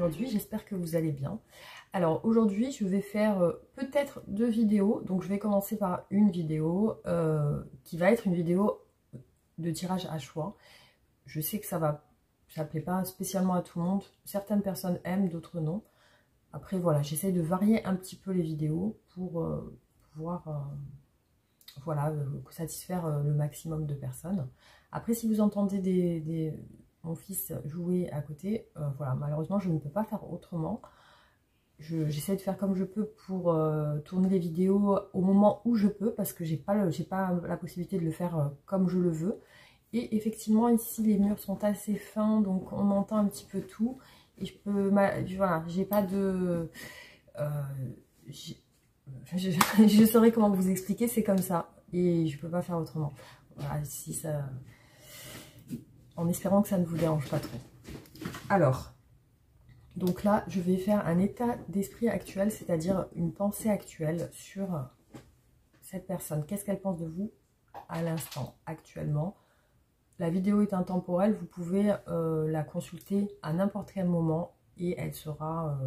aujourd'hui, j'espère que vous allez bien. Alors aujourd'hui je vais faire peut-être 2 vidéos, donc je vais commencer par une vidéo qui va être une vidéo de tirage à choix. Je sais que ça plaît pas spécialement à tout le monde, certaines personnes aiment, d'autres non. Après voilà, j'essaye de varier un petit peu les vidéos pour pouvoir voilà, satisfaire le maximum de personnes. Après si vous entendez mon fils jouer à côté, voilà, malheureusement je ne peux pas faire autrement. J'essaie de faire comme je peux pour tourner les vidéos au moment où je peux, parce que j'ai pas la possibilité de le faire comme je le veux. Et effectivement ici les murs sont assez fins, donc on entend un petit peu tout. Et je peux, voilà, j'ai pas de... je saurais comment vous expliquer, c'est comme ça. Et je peux pas faire autrement. Voilà, si ça... En espérant que ça ne vous dérange pas trop. Alors... Donc là, je vais faire un état d'esprit actuel, c'est-à-dire une pensée actuelle sur cette personne. Qu'est-ce qu'elle pense de vous à l'instant, actuellement? La vidéo est intemporelle, vous pouvez la consulter à n'importe quel moment et elle sera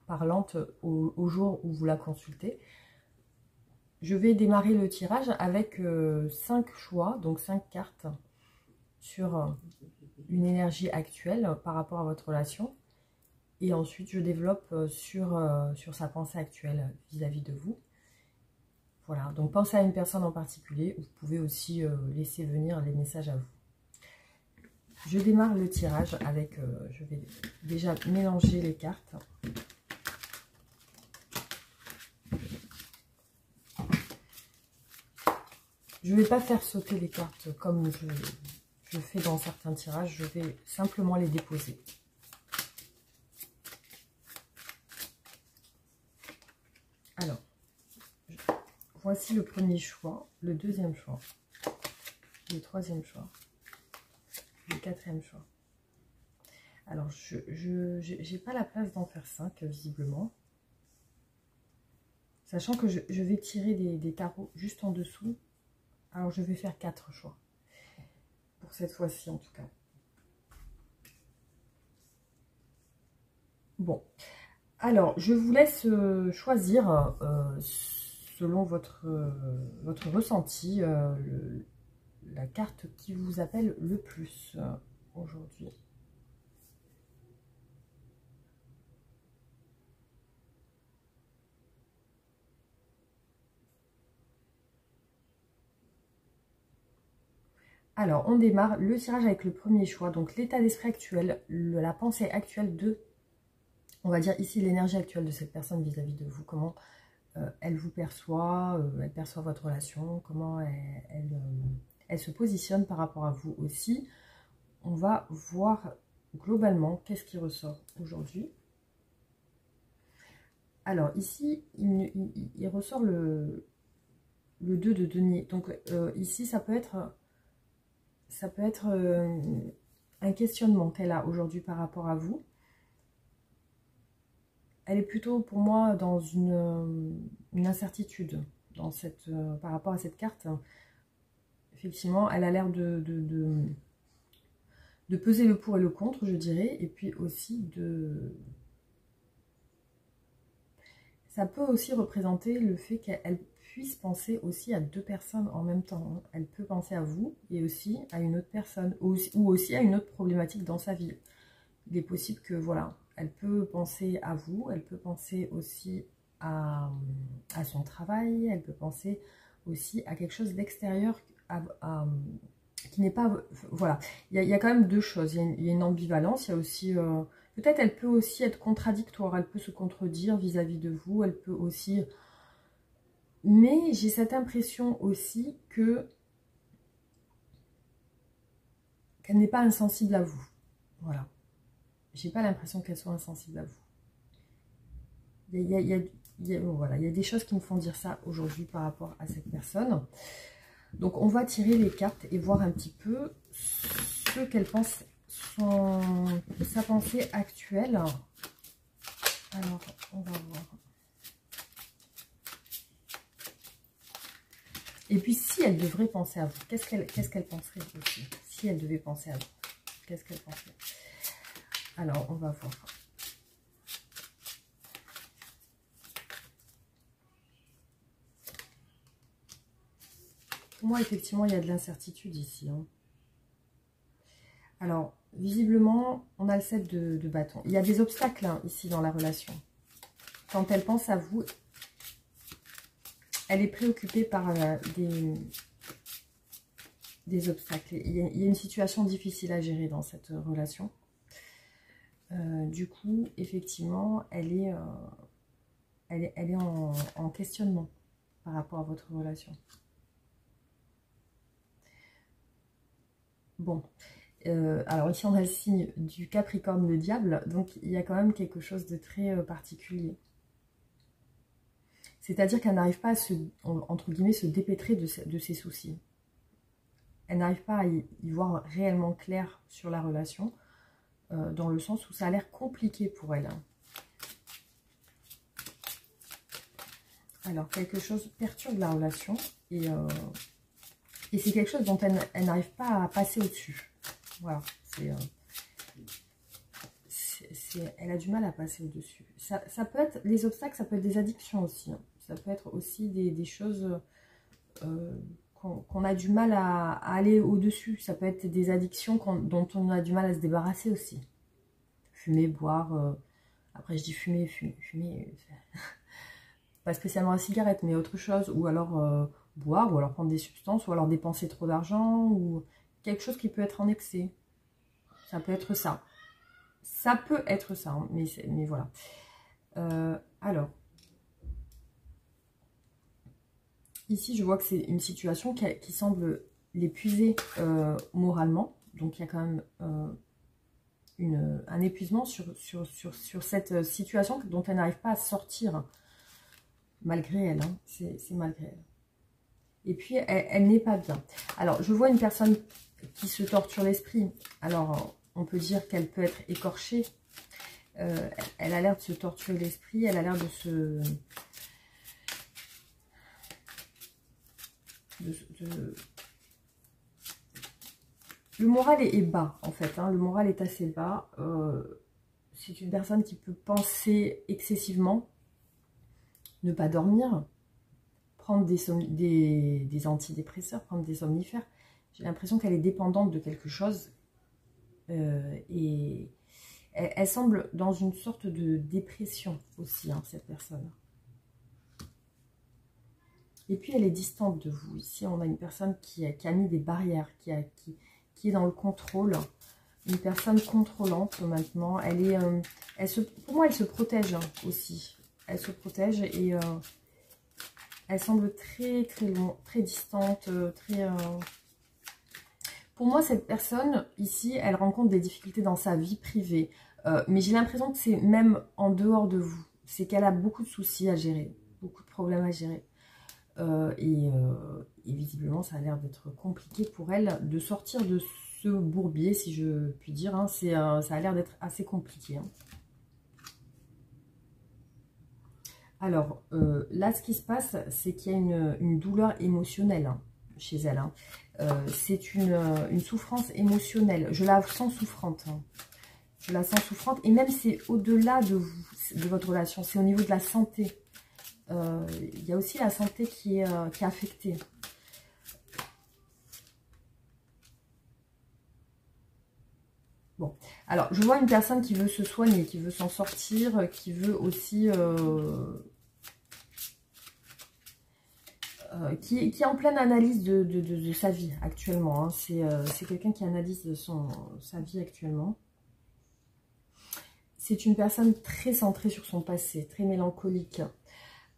parlante au jour où vous la consultez. Je vais démarrer le tirage avec 5 choix, donc 5 cartes sur une énergie actuelle par rapport à votre relation. Et ensuite, je développe sur sa pensée actuelle vis-à-vis de vous. Voilà, donc pensez à une personne en particulier. Vous pouvez aussi laisser venir les messages à vous. Je démarre le tirage avec... je vais déjà mélanger les cartes. Je ne vais pas faire sauter les cartes comme je fais dans certains tirages. Je vais simplement les déposer. Alors, voici le premier choix, le deuxième choix, le troisième choix, le quatrième choix. Alors, je n'ai pas la place d'en faire 5, visiblement. Sachant que je vais tirer des tarots juste en dessous. Alors, je vais faire 4 choix. Pour cette fois-ci, en tout cas. Bon. Alors, je vous laisse choisir, selon votre ressenti, la carte qui vous appelle le plus aujourd'hui. Alors, on démarre le tirage avec le premier choix. Donc, l'état d'esprit actuel, la pensée actuelle de... On va dire ici l'énergie actuelle de cette personne vis-à-vis de vous, comment elle vous perçoit, elle perçoit votre relation, comment elle se positionne par rapport à vous aussi. On va voir globalement qu'est-ce qui ressort aujourd'hui. Alors ici, il ressort le 2 de denier. Donc ici, ça peut être un questionnement qu'elle a aujourd'hui par rapport à vous. Elle est plutôt pour moi dans une incertitude par rapport à cette carte. Effectivement, elle a l'air de peser le pour et le contre, je dirais. Et puis aussi ça peut aussi représenter le fait qu'elle puisse penser aussi à 2 personnes en même temps. Elle peut penser à vous et aussi à une autre personne. Ou aussi à une autre problématique dans sa vie. Il est possible que, voilà... Elle peut penser à vous, elle peut penser aussi à son travail, elle peut penser aussi à quelque chose d'extérieur qui n'est pas... Voilà, il y a quand même 2 choses. Il y a une ambivalence, il y a aussi... peut-être elle peut aussi être contradictoire, elle peut se contredire vis-à-vis de vous, elle peut aussi... Mais j'ai cette impression aussi qu'elle n'est pas insensible à vous. Voilà. J'ai pas l'impression qu'elle soit insensible à vous. Voilà, il y a des choses qui me font dire ça aujourd'hui par rapport à cette personne. Donc on va tirer les cartes et voir un petit peu ce qu'elle pense, sa pensée actuelle. Alors on va voir. Et puis si elle devrait penser à vous, qu'est-ce qu'elle penserait aussi? Si elle devait penser à vous, qu'est-ce qu'elle penserait? Alors, on va voir. pour moi, effectivement, il y a de l'incertitude ici. Hein. Alors, visiblement, on a le 7 de bâton. Il y a des obstacles hein, ici dans la relation. Quand elle pense à vous, elle est préoccupée par des obstacles. Il y a une situation difficile à gérer dans cette relation. Du coup, effectivement, elle est en questionnement par rapport à votre relation. Bon, alors ici on a le signe du Capricorne, le diable, donc il y a quand même quelque chose de très particulier. C'est-à-dire qu'elle n'arrive pas à entre guillemets, se dépêtrer de ses soucis. Elle n'arrive pas à y voir réellement clair sur la relation, dans le sens où ça a l'air compliqué pour elle. Alors, quelque chose perturbe la relation et c'est quelque chose dont elle n'arrive pas à passer au-dessus. Voilà, elle a du mal à passer au-dessus. Ça peut être, les obstacles, ça peut être des addictions aussi. Hein. Ça peut être aussi des choses qu'on a du mal à aller au-dessus. Ça peut être des addictions dont on a du mal à se débarrasser aussi. Fumer, boire. Après, je dis fumer, pas spécialement la cigarette, mais autre chose. Ou alors boire, ou alors prendre des substances, ou alors dépenser trop d'argent, ou quelque chose qui peut être en excès. Ça peut être ça. Ça peut être ça, hein, mais voilà. Alors, ici, je vois que c'est une situation qui semble l'épuiser moralement. Donc, il y a quand même un épuisement sur cette situation dont elle n'arrive pas à sortir, malgré elle. Hein, c'est malgré elle. Et puis, elle n'est pas bien. Alors, je vois une personne qui se torture l'esprit. Alors, on peut dire qu'elle peut être écorchée. Elle a l'air de se torturer l'esprit. Elle a l'air de se... Le moral est bas, en fait. Hein. Le moral est assez bas. C'est une personne qui peut penser excessivement, ne pas dormir, prendre des antidépresseurs, prendre des somnifères. J'ai l'impression qu'elle est dépendante de quelque chose. Et elle semble dans une sorte de dépression aussi, hein, cette personne. Et puis elle est distante de vous. Ici, on a une personne qui a mis des barrières, qui est dans le contrôle. Une personne contrôlante maintenant. Pour moi, elle se protège hein, aussi. Elle se protège et elle semble très loin, très distante, Pour moi, cette personne, ici, elle rencontre des difficultés dans sa vie privée. Mais j'ai l'impression que c'est même en dehors de vous. C'est qu'elle a beaucoup de soucis à gérer, beaucoup de problèmes à gérer. Et visiblement, ça a l'air d'être compliqué pour elle de sortir de ce bourbier, si je puis dire. Hein. Ça a l'air d'être assez compliqué. Hein. Alors, là, ce qui se passe, c'est qu'il y a une douleur émotionnelle hein, chez elle. Hein. C'est une souffrance émotionnelle. Je la sens souffrante. Hein. Je la sens souffrante. Et même, c'est au-delà de vous, de votre relation. C'est au niveau de la santé. Il y a aussi la santé qui est affectée. Bon, alors je vois une personne qui veut se soigner, qui veut s'en sortir, qui veut aussi... qui est en pleine analyse de sa vie actuellement. Hein. C'est quelqu'un qui analyse sa vie actuellement. C'est une personne très centrée sur son passé, très mélancolique.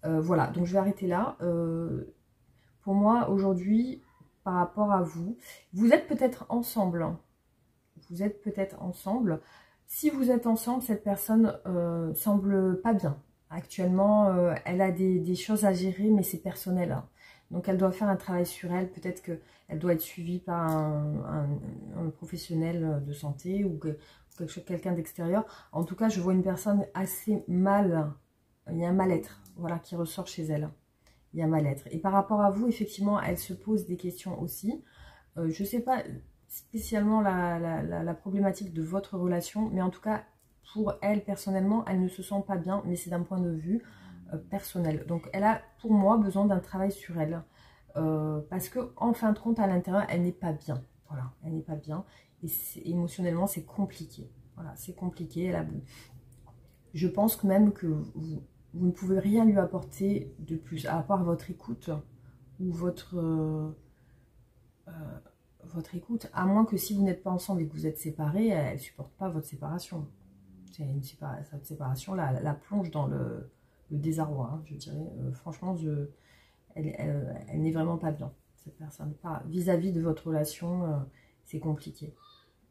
Voilà, donc je vais arrêter là. Pour moi, aujourd'hui, par rapport à vous, vous êtes peut-être ensemble. Hein. Vous êtes peut-être ensemble. Si vous êtes ensemble, cette personne semble pas bien. Actuellement, elle a des choses à gérer, mais c'est personnel. Hein. Donc, elle doit faire un travail sur elle. Peut-être qu'elle doit être suivie par un professionnel de santé ou quelqu'un d'extérieur. En tout cas, je vois une personne assez mal. Il y a un mal-être voilà, qui ressort chez elle. Il y a un mal-être. Et par rapport à vous, effectivement, elle se pose des questions aussi. Je ne sais pas spécialement la problématique de votre relation, mais en tout cas, pour elle, personnellement, elle ne se sent pas bien, mais c'est d'un point de vue personnel. Donc, elle a, pour moi, besoin d'un travail sur elle. parce que en fin de compte, à l'intérieur, elle n'est pas bien. Voilà, elle n'est pas bien. Et émotionnellement, c'est compliqué. Voilà, c'est compliqué. Je pense que même que vous ne pouvez rien lui apporter de plus, à part votre écoute ou votre écoute, à moins que si vous n'êtes pas ensemble et que vous êtes séparés, elle ne supporte pas votre séparation. Cette séparation la plonge dans le désarroi, hein, je dirais. Franchement, elle n'est vraiment pas bien, cette personne. Vis-à-vis de votre relation, c'est compliqué.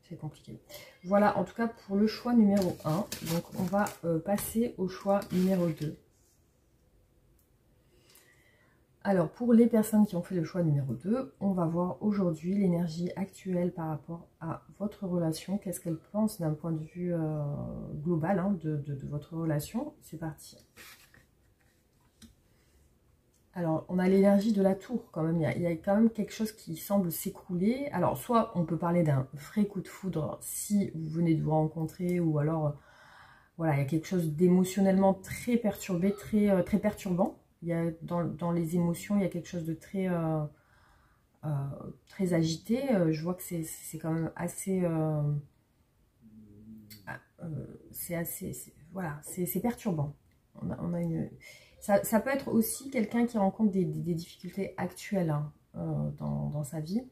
C'est compliqué. Voilà, en tout cas, pour le choix numéro 1. Donc, on va passer au choix numéro 2. Alors, pour les personnes qui ont fait le choix numéro 2, on va voir aujourd'hui l'énergie actuelle par rapport à votre relation. Qu'est-ce qu'elle pense d'un point de vue global, hein, de votre relation. C'est parti. Alors, on a l'énergie de la tour quand même. Il y a quand même quelque chose qui semble s'écrouler. Alors, soit on peut parler d'un vrai coup de foudre si vous venez de vous rencontrer, ou alors, voilà, il y a quelque chose d'émotionnellement très perturbé, très perturbant. Il y a, dans les émotions, il y a quelque chose de très agité. Je vois que c'est quand même assez... voilà, c'est perturbant. On a une... Ça peut être aussi quelqu'un qui rencontre des difficultés actuelles, hein, dans sa vie,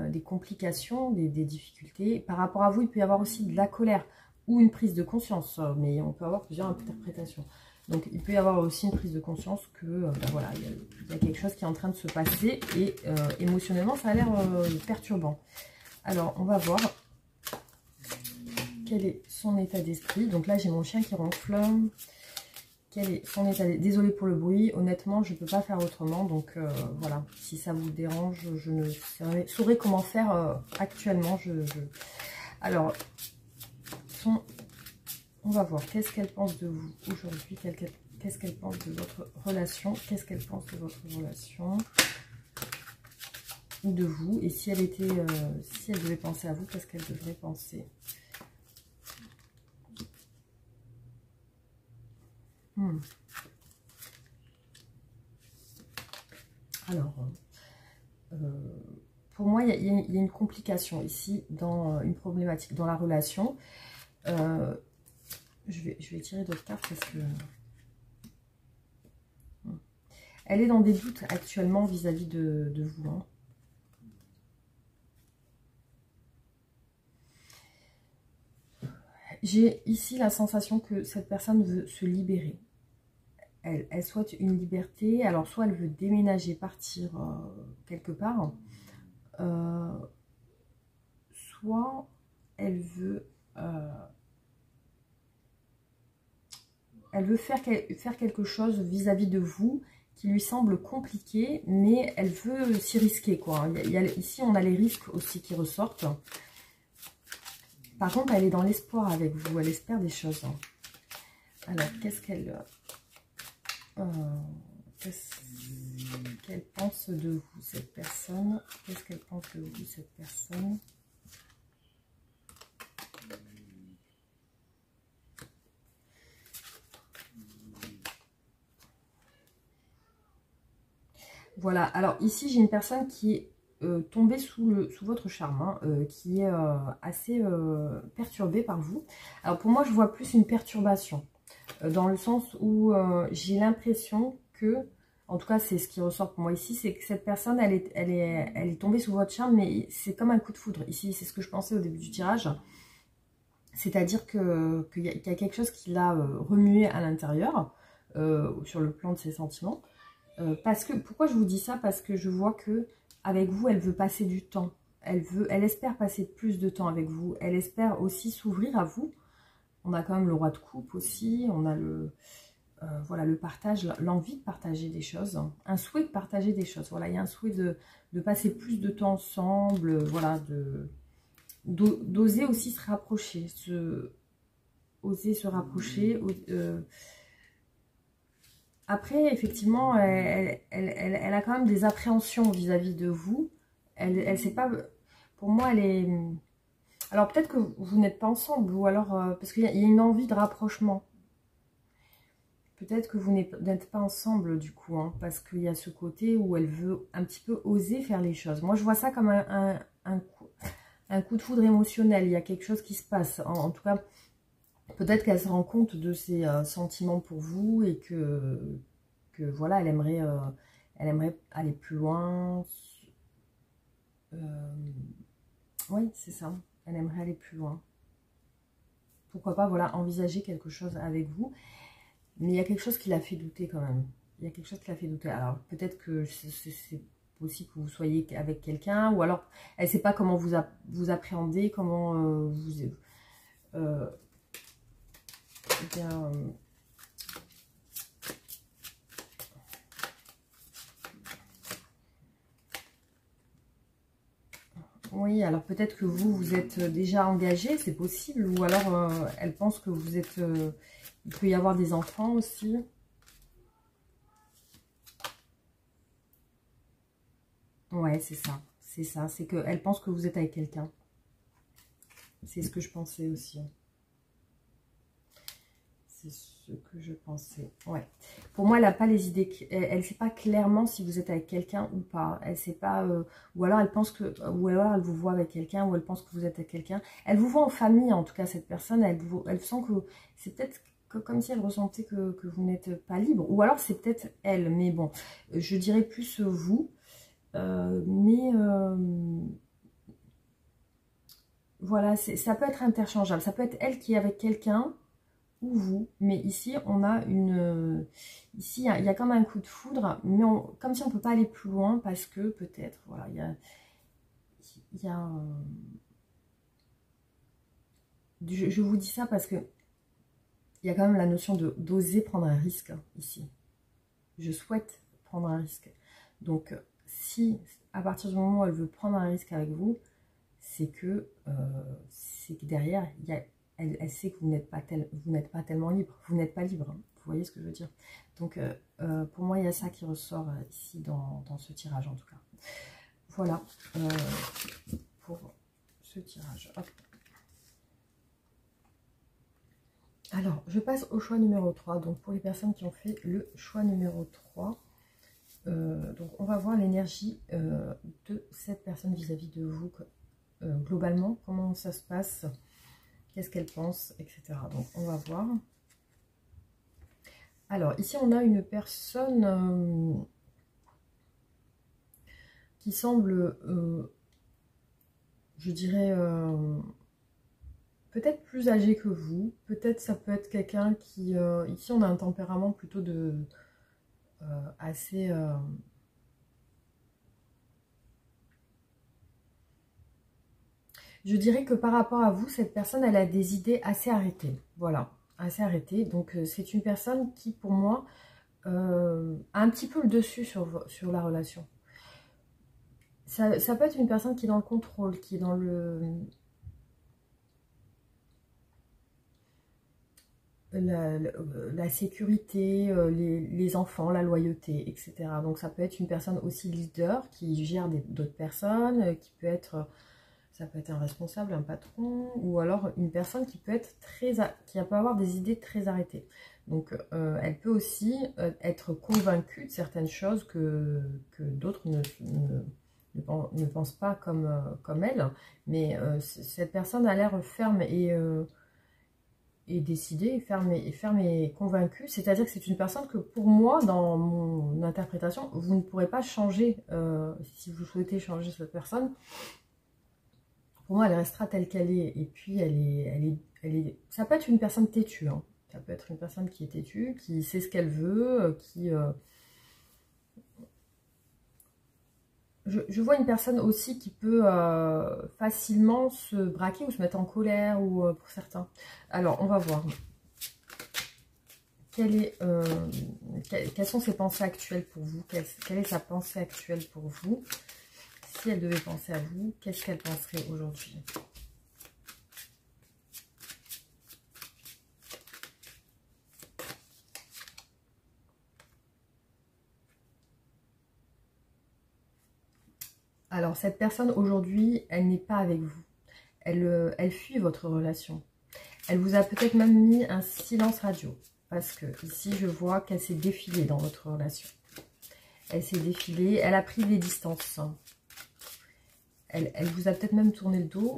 des complications, des difficultés. Par rapport à vous, il peut y avoir aussi de la colère ou une prise de conscience, mais on peut avoir plusieurs interprétations. Donc, il peut y avoir aussi une prise de conscience que, ben voilà, il y a quelque chose qui est en train de se passer et émotionnellement, ça a l'air perturbant. Alors, on va voir quel est son état d'esprit. Donc là, j'ai mon chien qui ronfle. Quel est son état d'esprit? Désolée pour le bruit, honnêtement, je ne peux pas faire autrement. Donc, voilà, si ça vous dérange, je ne saurais comment faire actuellement. Alors, on va voir, qu'est-ce qu'elle pense de vous aujourd'hui, qu'est-ce qu'elle pense de votre relation, qu'est-ce qu'elle pense de votre relation, ou de vous, et si elle devait penser à vous, qu'est-ce qu'elle devrait penser. Alors, pour moi, il y a une complication ici, dans une problématique, dans la relation. Je vais tirer d'autres cartes parce que... Elle est dans des doutes actuellement vis-à-vis de vous. Hein. J'ai ici la sensation que cette personne veut se libérer. Elle souhaite une liberté. Alors, soit elle veut déménager, partir quelque part. Soit elle veut... Elle veut faire quelque chose vis-à-vis de vous qui lui semble compliqué, mais elle veut s'y risquer, quoi. Ici, on a les risques aussi qui ressortent. Par contre, elle est dans l'espoir avec vous. Elle espère des choses. Alors, qu'est-ce qu'elle pense de vous, cette personne? Qu'est-ce qu'elle pense de vous, cette personne? Voilà, alors ici j'ai une personne qui est tombée sous votre charme, hein, qui est assez perturbée par vous. Alors pour moi je vois plus une perturbation, dans le sens où j'ai l'impression que, en tout cas c'est ce qui ressort pour moi ici, c'est que cette personne elle est tombée sous votre charme, mais c'est comme un coup de foudre. Ici c'est ce que je pensais au début du tirage, c'est-à-dire qu'il y a quelque chose qui l'a remué à l'intérieur, sur le plan de ses sentiments. Parce que, pourquoi je vous dis ça? Parce que je vois que avec vous, elle veut passer du temps. Elle espère passer plus de temps avec vous. Elle espère aussi s'ouvrir à vous. On a quand même le roi de coupe aussi. On a voilà, le partage, l'envie de partager des choses. Un souhait de partager des choses. Voilà, il y a un souhait de passer plus de temps ensemble. Voilà, d'oser aussi se rapprocher. Oser se rapprocher. Après, effectivement, elle a quand même des appréhensions vis-à-vis de vous. Elle sait pas... Pour moi, elle est... Alors, peut-être que vous n'êtes pas ensemble, ou alors... parce qu'il y a une envie de rapprochement. peut-être que vous n'êtes pas ensemble du coup, hein, parce qu'il y a ce côté où elle veut un petit peu oser faire les choses. Moi, je vois ça comme un coup de foudre émotionnel. Il y a quelque chose qui se passe. En tout cas, peut-être qu'elle se rend compte de ses sentiments pour vous et que voilà, elle aimerait aller plus loin. Oui, c'est ça. Elle aimerait aller plus loin. Pourquoi pas, voilà, envisager quelque chose avec vous. Mais il y a quelque chose qui l'a fait douter quand même. Il y a quelque chose qui l'a fait douter. Alors, peut-être que c'est possible que vous soyez avec quelqu'un, ou alors, elle ne sait pas comment vous appréhendez, comment eh bien, oui, alors peut-être que vous êtes déjà engagé, c'est possible, ou alors elle pense que vous êtes... il peut y avoir des enfants aussi. Ouais, c'est ça, c'est ça, c'est qu'elle pense que vous êtes avec quelqu'un. C'est ce que je pensais aussi. C'est ce que je pensais, ouais. Pour moi, elle n'a pas les idées, elle ne sait pas clairement si vous êtes avec quelqu'un ou pas. Elle sait pas, ou alors elle pense que, ou alors elle vous voit avec quelqu'un, ou elle pense que vous êtes avec quelqu'un. Elle vous voit en famille, en tout cas, cette personne, elle sent que c'est peut-être comme si elle ressentait que vous n'êtes pas libre. Ou alors c'est peut-être elle, mais bon, je dirais plus vous. Voilà, ça peut être interchangeable. Ça peut être elle qui est avec quelqu'un, ou vous, mais ici on a une ici il y a comme un coup de foudre, mais comme si on peut pas aller plus loin parce que peut-être voilà il y a je vous dis ça parce que il y a quand même la notion d'oser prendre un risque ici. Je souhaite prendre un risque, donc si à partir du moment où elle veut prendre un risque avec vous, c'est que derrière il y a elle sait que vous n'êtes pas tellement libre, vous n'êtes pas libre, hein, vous voyez ce que je veux dire. Donc pour moi il y a ça qui ressort ici dans ce tirage en tout cas. Voilà pour ce tirage. Hop. Alors je passe au choix numéro 3, donc pour les personnes qui ont fait le choix numéro 3, donc on va voir l'énergie de cette personne vis-à-vis de vous, globalement, comment ça se passe, qu'est-ce qu'elle pense, etc. Donc, on va voir. Alors, ici, on a une personne qui semble, je dirais, peut-être plus âgée que vous. Peut-être ça peut être quelqu'un qui... ici, on a un tempérament plutôt assez... je dirais que par rapport à vous, cette personne, elle a des idées assez arrêtées. Voilà, assez arrêtées. Donc, c'est une personne qui, pour moi, a un petit peu le dessus sur la relation. Ça peut être une personne qui est dans le contrôle, qui est dans la sécurité, les enfants, la loyauté, etc. Donc, ça peut être une personne aussi leader qui gère d'autres personnes, qui peut être... Ça peut être un responsable, un patron, ou alors une personne qui peut être qui peut avoir des idées très arrêtées. Donc, elle peut aussi être convaincue de certaines choses que d'autres ne pensent pas comme elle. Mais cette personne a l'air ferme et décidée, ferme et convaincue. C'est-à-dire que c'est une personne que, pour moi, dans mon interprétation, vous ne pourrez pas changer. Si vous souhaitez changer cette personne, pour moi, elle restera telle qu'elle est. Et puis, ça peut être une personne têtue. Hein. Ça peut être une personne qui est têtue, qui sait ce qu'elle veut, Je vois une personne aussi qui peut facilement se braquer ou se mettre en colère, ou pour certains. Alors, on va voir. Quelles sont ses pensées actuelles pour vous? Quelle est sa pensée actuelle pour vous? Si elle devait penser à vous, qu'est-ce qu'elle penserait aujourd'hui? Alors, cette personne, aujourd'hui, elle n'est pas avec vous. Elle fuit votre relation. Elle vous a peut-être même mis un silence radio. Parce que ici, je vois qu'elle s'est défilée dans votre relation. Elle s'est défilée, elle a pris des distances. Elle vous a peut-être même tourné le dos,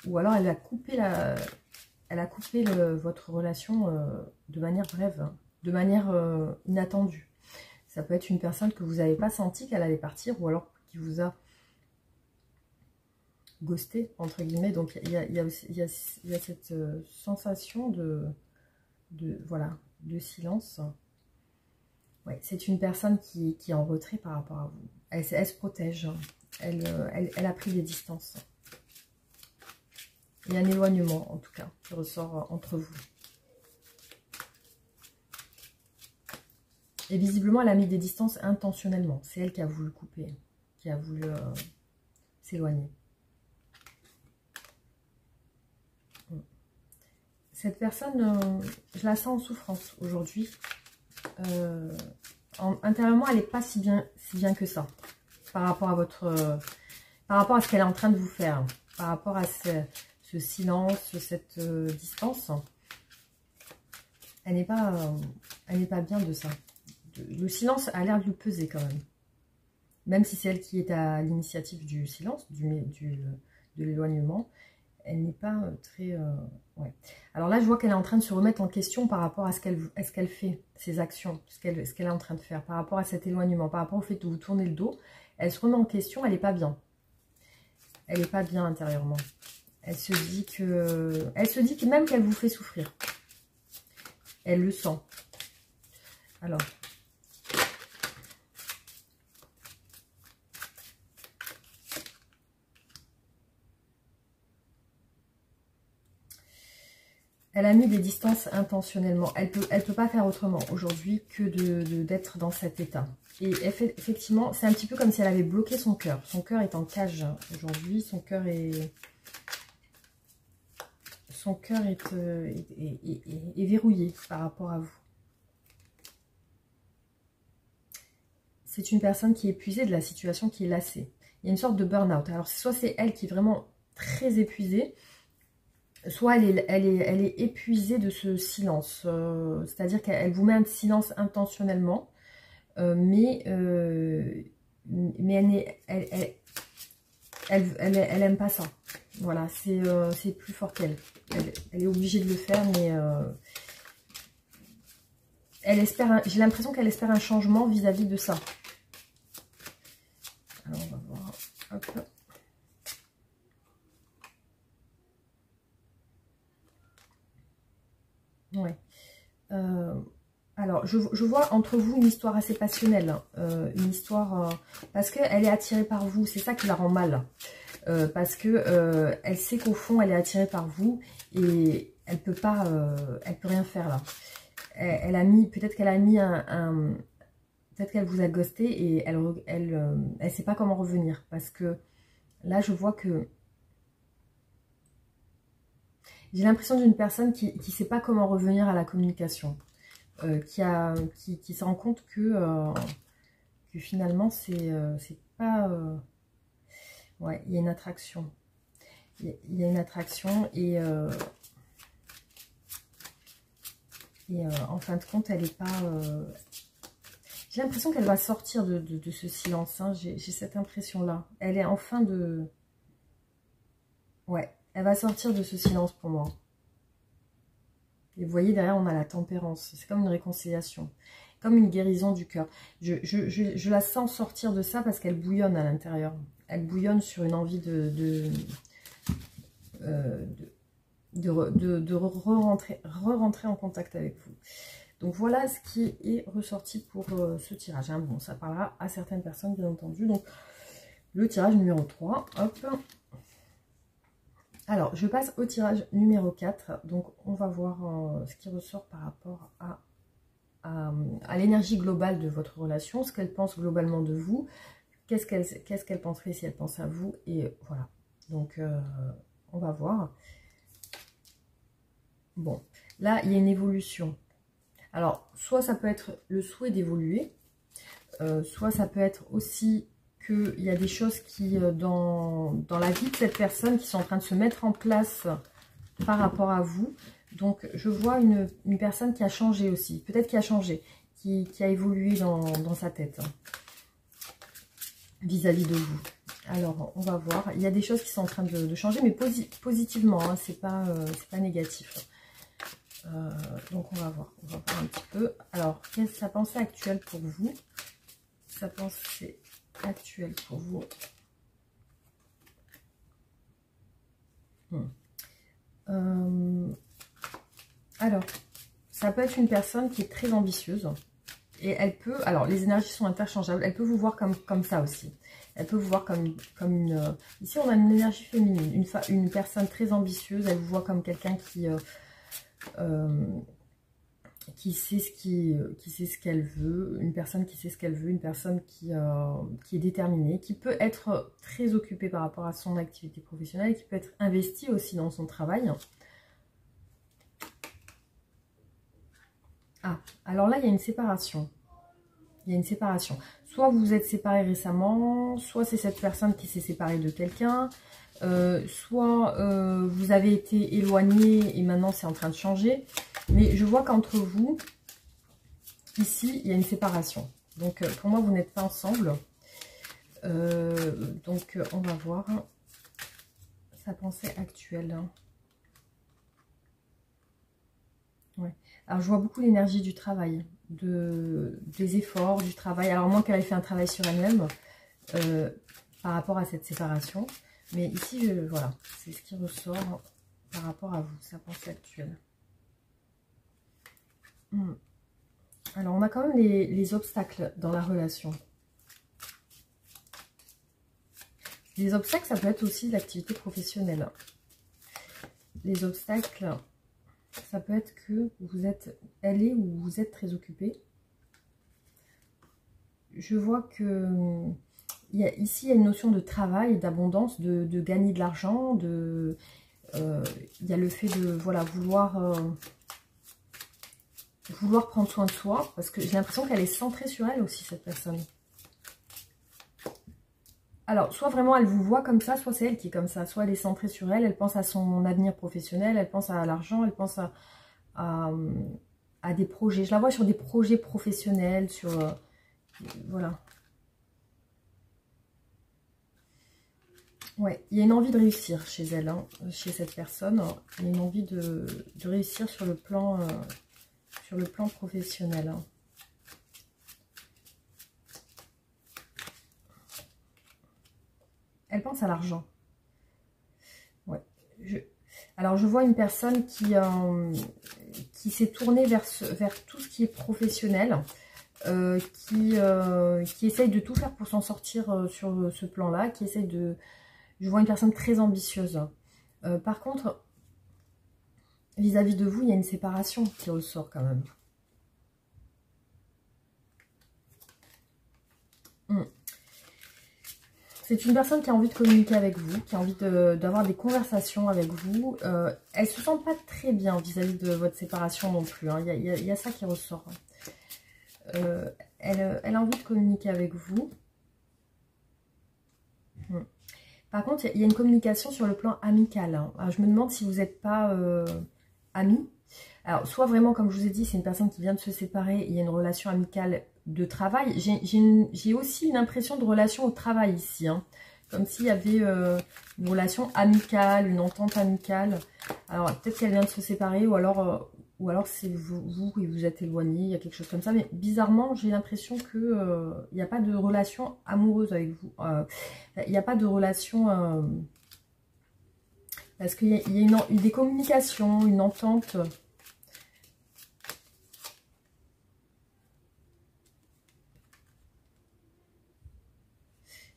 ou alors elle a coupé votre relation de manière brève, de manière inattendue. Ça peut être une personne que vous n'avez pas senti qu'elle allait partir, ou alors qui vous a ghosté, entre guillemets. Donc il y a cette sensation voilà, de silence. Ouais, c'est une personne qui est en retrait par rapport à vous. Elle se protège. Elle a pris des distances. Il y a un éloignement, en tout cas, qui ressort entre vous. Et visiblement, elle a mis des distances intentionnellement. C'est elle qui a voulu couper, qui a voulu s'éloigner. Cette personne, je la sens en souffrance aujourd'hui. Intérieurement, elle n'est pas si bien que ça. Par rapport à ce qu'elle est en train de vous faire. Par rapport à ce silence, cette distance. Elle n'est pas bien de ça. Le silence a l'air de lui peser quand même. Même si c'est elle qui est à l'initiative du silence, de l'éloignement, elle n'est pas très... ouais. Alors là, je vois qu'elle est en train de se remettre en question par rapport à ce qu'elle fait, ses actions, ce qu'elle est en train de faire, par rapport à cet éloignement, par rapport au fait de vous tourner le dos. Elle se remet en question, elle n'est pas bien. Elle n'est pas bien intérieurement. Elle se dit que même qu'elle vous fait souffrir. Elle le sent. Alors... Elle a mis des distances intentionnellement. Elle peut pas faire autrement aujourd'hui que d'être dans cet état. Et effectivement, c'est un petit peu comme si elle avait bloqué son cœur. Son cœur est en cage aujourd'hui. Son cœur est verrouillé par rapport à vous. C'est une personne qui est épuisée de la situation, qui est lassée. Il y a une sorte de burn-out. Alors, soit c'est elle qui est vraiment très épuisée, soit elle est épuisée de ce silence. C'est-à-dire qu'elle vous met un silence intentionnellement, mais elle aime pas ça. Voilà, c'est plus fort qu'elle. Elle est obligée de le faire, mais elle espère. J'ai l'impression qu'elle espère un changement vis-à-vis de ça. Alors on va voir. Hop. Ouais. Alors, je vois entre vous une histoire assez passionnelle. Une histoire... parce qu'elle est attirée par vous. C'est ça qui la rend mal. Parce que elle sait qu'au fond, elle est attirée par vous. Et elle peut pas... elle peut rien faire là. Elle a mis... Peut-être qu'elle a mis peut-être qu'elle vous a ghosté et elle sait pas comment revenir. Parce que là, je vois que... J'ai l'impression d'une personne qui ne sait pas comment revenir à la communication. Qui se rend compte que finalement, c'est pas... ouais, il y a une attraction. Il y a une attraction et en fin de compte, elle n'est pas... J'ai l'impression qu'elle va sortir de ce silence. Hein. J'ai cette impression-là. Elle est en fin de... Ouais, elle va sortir de ce silence pour moi. Et vous voyez, derrière, on a la tempérance. C'est comme une réconciliation. Comme une guérison du cœur. Je la sens sortir de ça parce qu'elle bouillonne à l'intérieur. Elle bouillonne sur une envie de re-rentrer en contact avec vous. Donc voilà ce qui est ressorti pour ce tirage. Hein. Bon, ça parlera à certaines personnes, bien entendu. Donc, le tirage numéro 3. Hop. Alors, je passe au tirage numéro 4. Donc, on va voir ce qui ressort par rapport à l'énergie globale de votre relation, ce qu'elle pense globalement de vous, qu'est-ce qu'elle penserait si elle pense à vous, et voilà. Donc, on va voir. Bon, là, il y a une évolution. Alors, soit ça peut être le souhait d'évoluer, soit ça peut être aussi... qu'il y a des choses qui, dans la vie de cette personne, qui sont en train de se mettre en place par rapport à vous. Donc, je vois une personne qui a changé aussi. Peut-être qui a changé, qui a évolué dans sa tête vis-à-vis de vous. Alors, on va voir. Il y a des choses qui sont en train de changer, mais positivement. Hein, c'est pas négatif. Donc, on va voir. On va voir un petit peu. Alors, quelle est sa pensée actuelle pour vous? Sa pensée actuelle pour vous. Alors, ça peut être une personne qui est très ambitieuse. Et elle peut, alors les énergies sont interchangeables, elle peut vous voir comme ça aussi. Elle peut vous voir comme une... Ici, on a une énergie féminine, une personne très ambitieuse. Elle vous voit comme quelqu'un qui sait ce qu'elle veut, une personne qui sait ce qu'elle veut, une personne qui est déterminée, qui peut être très occupée par rapport à son activité professionnelle, et qui peut être investie aussi dans son travail. Ah, alors là, il y a une séparation. Il y a une séparation. Soit vous vous êtes séparés récemment, soit c'est cette personne qui s'est séparée de quelqu'un, soit vous avez été éloigné et maintenant c'est en train de changer. Mais je vois qu'entre vous, ici, il y a une séparation. Donc pour moi, vous n'êtes pas ensemble. Donc on va voir sa pensée actuelle. Ouais. Alors je vois beaucoup l'énergie du travail, des efforts, du travail. Alors moins qu'elle ait fait un travail sur elle-même par rapport à cette séparation. Mais ici, voilà, c'est ce qui ressort par rapport à vous, sa pensée actuelle. Alors on a quand même les obstacles dans la relation. Les obstacles, ça peut être aussi l'activité professionnelle. Les obstacles... Ça peut être que elle est ou vous êtes très occupé. Je vois que ici, il y a une notion de travail, d'abondance, de gagner de l'argent. Il y a le fait de voilà, vouloir prendre soin de soi. Parce que j'ai l'impression qu'elle est centrée sur elle aussi, cette personne. Alors, soit vraiment elle vous voit comme ça, soit c'est elle qui est comme ça. Soit elle est centrée sur elle, elle pense à son avenir professionnel, elle pense à l'argent, elle pense à des projets. Je la vois sur des projets professionnels, sur... voilà. Ouais, il y a une envie de réussir chez elle, hein, chez cette personne. Il y a une envie de réussir sur le plan professionnel. Hein. Elle pense à l'argent. Ouais. Alors, je vois une personne qui s'est tournée vers tout ce qui est professionnel, qui essaye de tout faire pour s'en sortir sur ce plan-là, qui essaye de... Je vois une personne très ambitieuse. Par contre, vis-à-vis de vous, il y a une séparation qui ressort quand même. C'est une personne qui a envie de communiquer avec vous, qui a envie d'avoir des conversations avec vous. Elle ne se sent pas très bien vis-à-vis de votre séparation non plus. Hein. Il y a ça qui ressort. Elle a envie de communiquer avec vous. Par contre, il y a une communication sur le plan amical. Hein. Alors, je me demande si vous n'êtes pas amis. Alors, soit vraiment, comme je vous ai dit, c'est une personne qui vient de se séparer, il y a une relation amicale de travail. J'ai aussi une impression de relation au travail ici. Hein. Comme s'il y avait une relation amicale, une entente amicale. Alors, peut-être qu'elle vient de se séparer ou alors c'est vous et vous êtes éloigné, il y a quelque chose comme ça. Mais bizarrement, j'ai l'impression que il n'y a pas de relation amoureuse avec vous. Il n'y a pas de relation... parce qu'il y a des communications, une entente...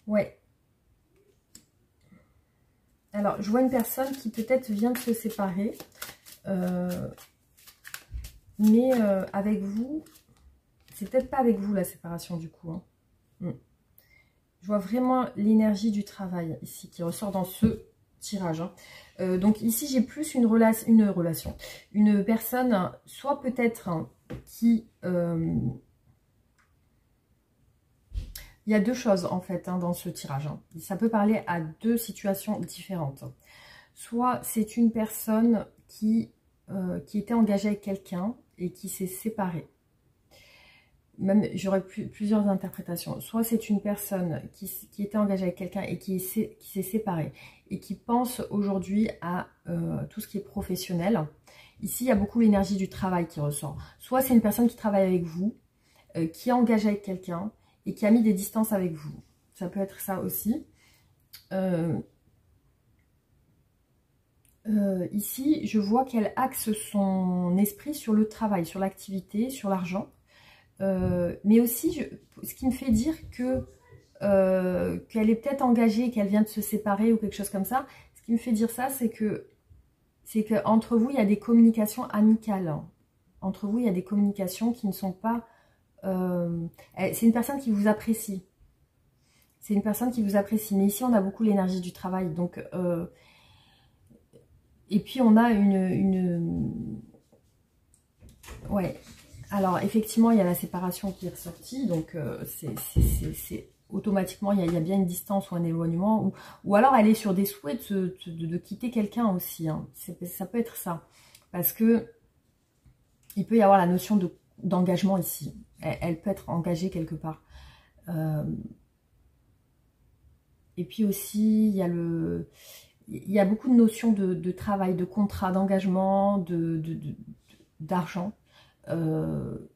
Ouais. Alors, je vois une personne qui peut-être vient de se séparer. Mais avec vous, c'est peut-être pas avec vous la séparation du coup. Hein. Je vois vraiment l'énergie du travail ici qui ressort dans ce tirage. Hein. Donc ici, j'ai plus une relation. Une personne, soit peut-être qui... Il y a deux choses en fait hein, dans ce tirage. Hein. Ça peut parler à deux situations différentes. Soit c'est une personne qui qui était engagé avec quelqu'un et qui s'est séparé. Même, j'aurais plusieurs interprétations. Soit c'est une personne qui était engagée avec quelqu'un et qui s'est séparée et qui pense aujourd'hui à tout ce qui est professionnel. Ici, il y a beaucoup l'énergie du travail qui ressort. Soit c'est une personne qui travaille avec vous, qui est engagée avec quelqu'un et qui a mis des distances avec vous. Ça peut être ça aussi. Ici, je vois qu'elle axe son esprit sur le travail, sur l'activité, sur l'argent. Mais aussi, ce qui me fait dire que qu'elle est peut-être engagée, qu'elle vient de se séparer ou quelque chose comme ça. Ce qui me fait dire ça, c'est que entre vous, il y a des communications amicales. Entre vous, il y a des communications qui ne sont pas... c'est une personne qui vous apprécie. C'est une personne qui vous apprécie. Mais ici, on a beaucoup l'énergie du travail. Donc, et puis, on a ouais. Alors, effectivement, il y a la séparation qui est ressortie. Donc, c'est automatiquement, il y a bien une distance ou un éloignement. Ou alors, elle est sur des souhaits de quitter quelqu'un aussi. Hein. Ça peut être ça. Parce que il peut y avoir la notion d'engagement ici. Elle peut être engagée quelque part. Et puis aussi, il y a beaucoup de notions de travail, de contrat, d'engagement, d'argent.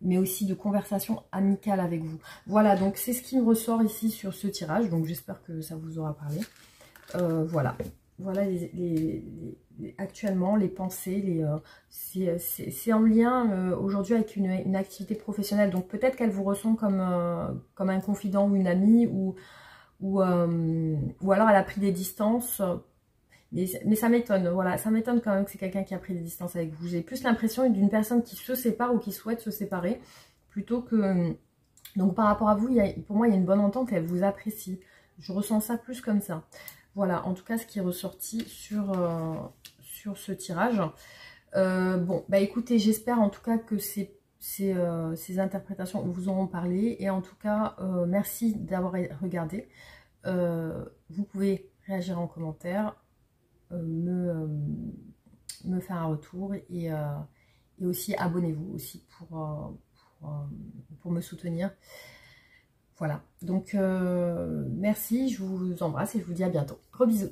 Mais aussi de conversation amicale avec vous. Voilà, donc c'est ce qui me ressort ici sur ce tirage. Donc j'espère que ça vous aura parlé. Voilà. Voilà actuellement les pensées. C'est en lien aujourd'hui avec une activité professionnelle. Donc peut-être qu'elle vous ressent comme un confident ou une amie ou alors elle a pris des distances. Mais ça m'étonne, voilà, ça m'étonne quand même que c'est quelqu'un qui a pris des distances avec vous. J'ai plus l'impression d'une personne qui se sépare ou qui souhaite se séparer, plutôt que... Donc par rapport à vous, pour moi, il y a une bonne entente et elle vous apprécie. Je ressens ça plus comme ça. Voilà, en tout cas, ce qui est ressorti sur ce tirage. Bon, bah écoutez, j'espère en tout cas que ces interprétations vous auront parlé. Et en tout cas, merci d'avoir regardé. Vous pouvez réagir en commentaire. Me faire un retour et aussi abonnez-vous aussi pour me soutenir. Voilà, donc merci, je vous embrasse et je vous dis à bientôt. Gros bisous.